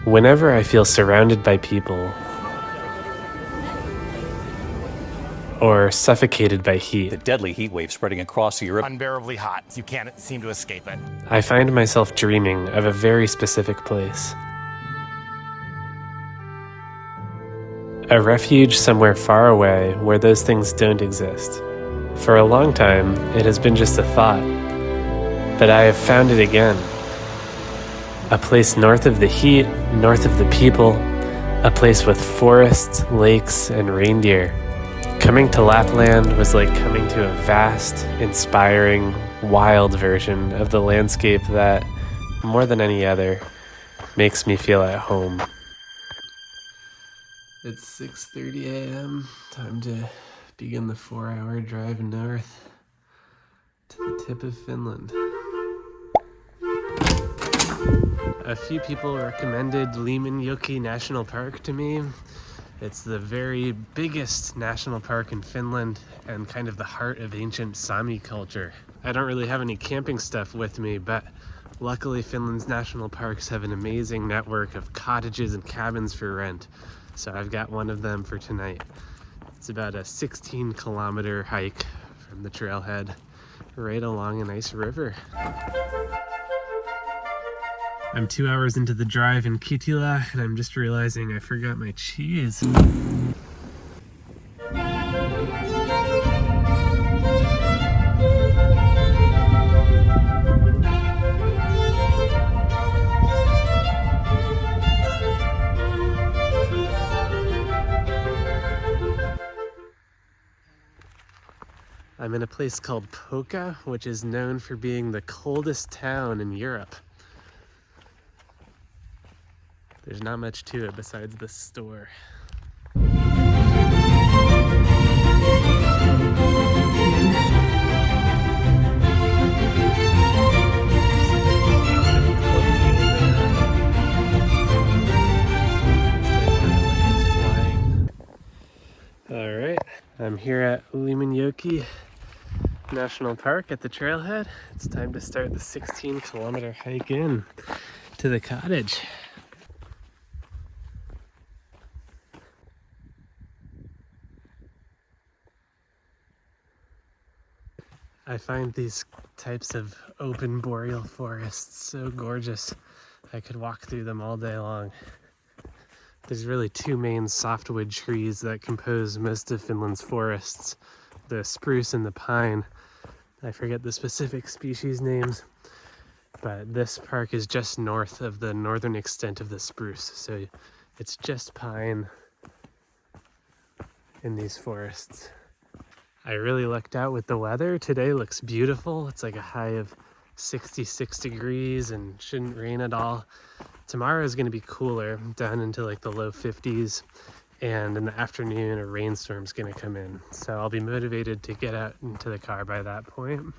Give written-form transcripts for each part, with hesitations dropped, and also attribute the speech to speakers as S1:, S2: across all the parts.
S1: Whenever I feel surrounded by people or suffocated by heat,
S2: The deadly heat wave spreading across Europe.
S3: Unbearably hot. You can't seem to escape it.
S1: I find myself dreaming of a very specific place. A refuge somewhere far away where those things don't exist. For a long time, it has been just a thought, but I have found it again. A place north of the heat, north of the people, a place with forests, lakes, and reindeer. Coming to Lapland was like coming to a vast, inspiring, wild version of the landscape that, more than any other, makes me feel at home. It's 6:30 a.m. Time to begin the 4-hour drive north to the tip of Finland. A few people recommended Lemmenjoki National Park to me. It's the very biggest national park in Finland and kind of the heart of ancient Sami culture. I don't really have any camping stuff with me, but luckily Finland's national parks have an amazing network of cottages and cabins for rent. So I've got one of them for tonight. It's about a 16-kilometer hike from the trailhead right along a nice river. I'm 2 hours into the drive in Kittilä, and I'm just realizing I forgot my cheese. I'm in a place called Poka, which is known for being the coldest town in Europe. There's not much to it besides this store. All right, I'm here at Lemmenjoki National Park at the trailhead. It's time to start the 16-kilometer hike in to the cottage. I find these types of open boreal forests so gorgeous. I could walk through them all day long. There's really two main softwood trees that compose most of Finland's forests, the spruce and the pine. I forget the specific species names, but this park is just north of the northern extent of the spruce, so it's just pine in these forests. I really lucked out with the weather. Today looks beautiful. It's like a high of 66 degrees and shouldn't rain at all. Tomorrow is going to be cooler, down into like the low 50s, and in the afternoon a rainstorm's going to come in. So I'll be motivated to get out into the car by that point.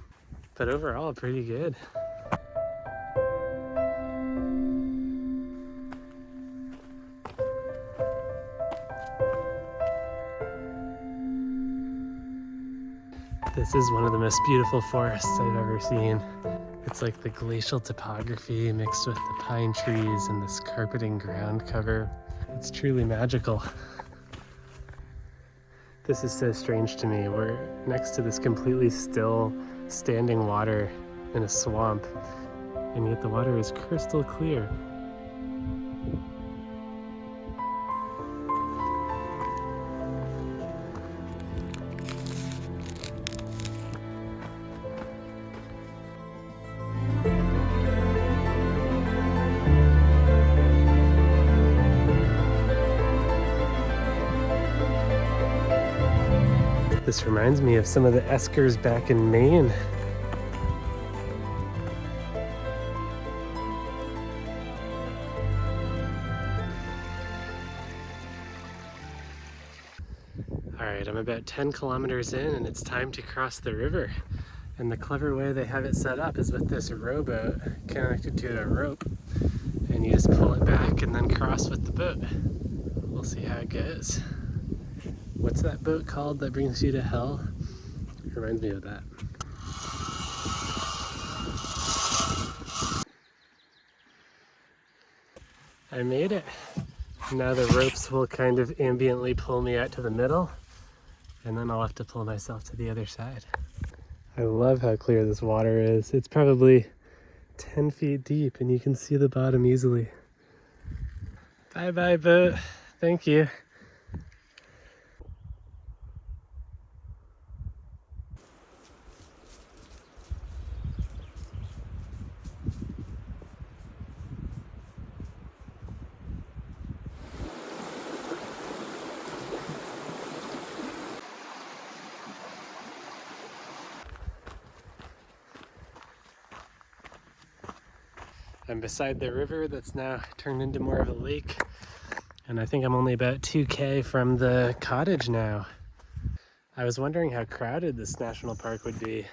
S1: But overall, pretty good. This is one of the most beautiful forests I've ever seen. It's like the glacial topography mixed with the pine trees and this carpeting ground cover. It's truly magical. This is so strange to me. We're next to this completely still, standing water in a swamp, and yet the water is crystal clear. This reminds me of some of the eskers back in Maine. All right, I'm about 10 kilometers in and it's time to cross the river. And the clever way they have it set up is with this rowboat connected to a rope. And you just pull it back and then cross with the boat. We'll see how it goes. What's that boat called that brings you to hell? It reminds me of that. I made it. Now the ropes will kind of ambiently pull me out to the middle, and then I'll have to pull myself to the other side. I love how clear this water is. It's probably 10 feet deep and you can see the bottom easily. Bye bye boat. Thank you. I'm beside the river that's now turned into more of a lake, and I think I'm only about 2K from the cottage now. I was wondering how crowded this national park would be,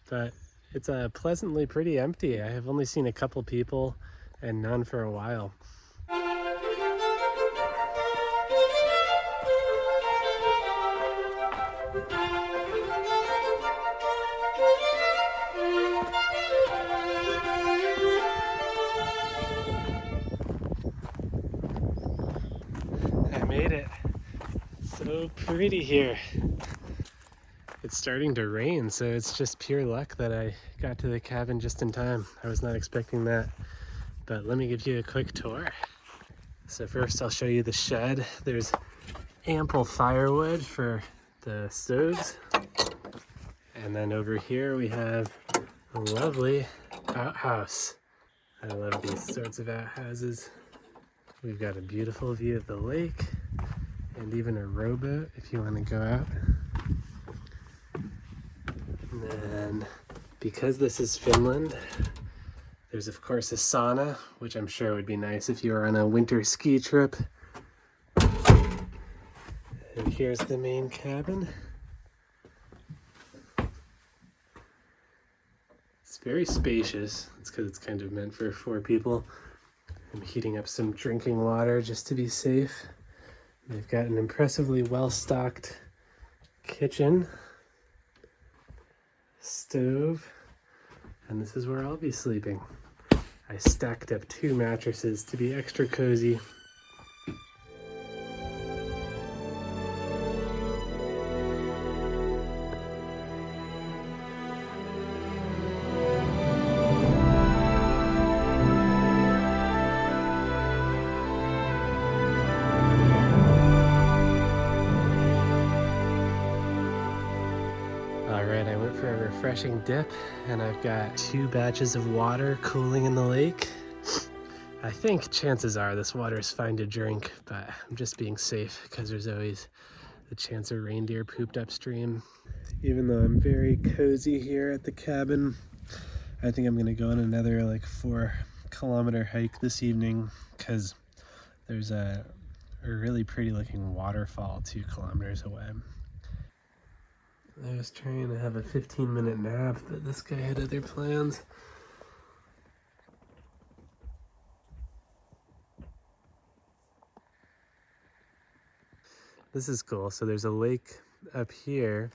S1: but it's pleasantly pretty empty. I have only seen a couple people and none for a while. I made it. It's so pretty here. It's starting to rain, so it's just pure luck that I got to the cabin just in time. I was not expecting that, but let me give you a quick tour. So first I'll show you the shed. There's ample firewood for the stoves. And then over here we have a lovely outhouse. I love these sorts of outhouses. We've got a beautiful view of the lake and even a rowboat if you want to go out. And then, because this is Finland, there's of course a sauna, which I'm sure would be nice if you were on a winter ski trip. And here's the main cabin. It's very spacious. It's because it's kind of meant for 4 people. I'm heating up some drinking water just to be safe. They've got an impressively well-stocked kitchen, stove, and this is where I'll be sleeping. I stacked up 2 mattresses to be extra cozy. Alright, I went for a refreshing dip and I've got 2 batches of water cooling in the lake. I think chances are this water is fine to drink, but I'm just being safe because there's always the chance of reindeer pooped upstream. Even though I'm very cozy here at the cabin, I think I'm gonna go on another like 4-kilometer hike this evening because there's a really pretty looking waterfall 2 kilometers away. I was trying to have a 15-minute nap, but this guy had other plans. This is cool. So there's a lake up here,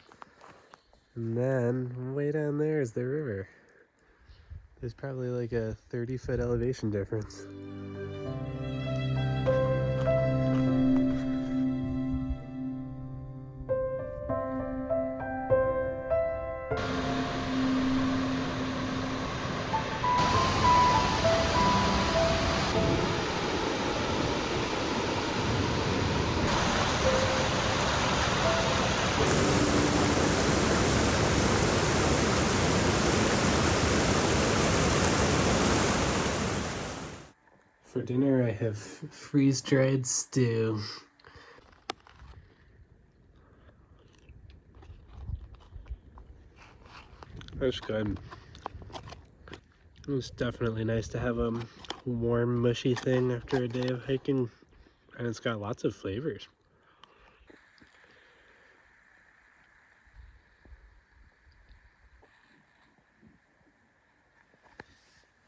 S1: and then way down there is the river. There's probably like a 30-foot elevation difference. For dinner, I have freeze-dried stew. That's good. It's definitely nice to have a warm, mushy thing after a day of hiking, and it's got lots of flavors.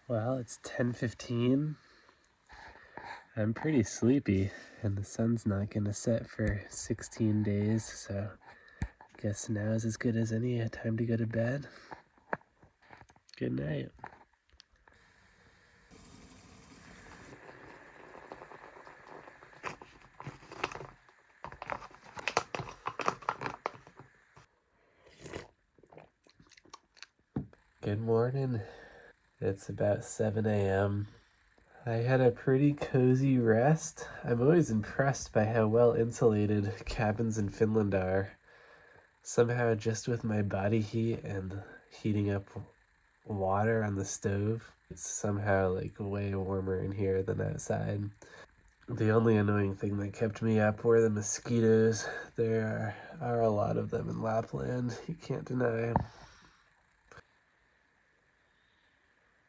S1: Well, it's 10:15. I'm pretty sleepy, and the sun's not gonna set for 16 days, so I guess now is as good as any time to go to bed. Good night. Good morning. It's about 7 a.m. I had a pretty cozy rest. I'm always impressed by how well insulated cabins in Finland are. Somehow, just with my body heat and heating up water on the stove, it's somehow like way warmer in here than outside. The only annoying thing that kept me up were the mosquitoes. There are a lot of them in Lapland, you can't deny.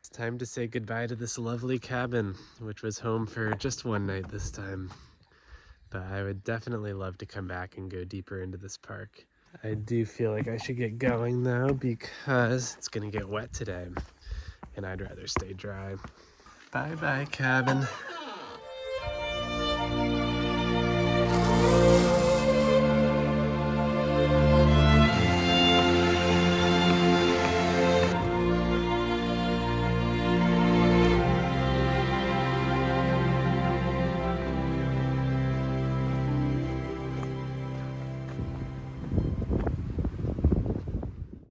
S1: It's time to say goodbye to this lovely cabin, which was home for just one night this time. But I would definitely love to come back and go deeper into this park. I do feel like I should get going though, because it's gonna get wet today and I'd rather stay dry. Bye bye, cabin.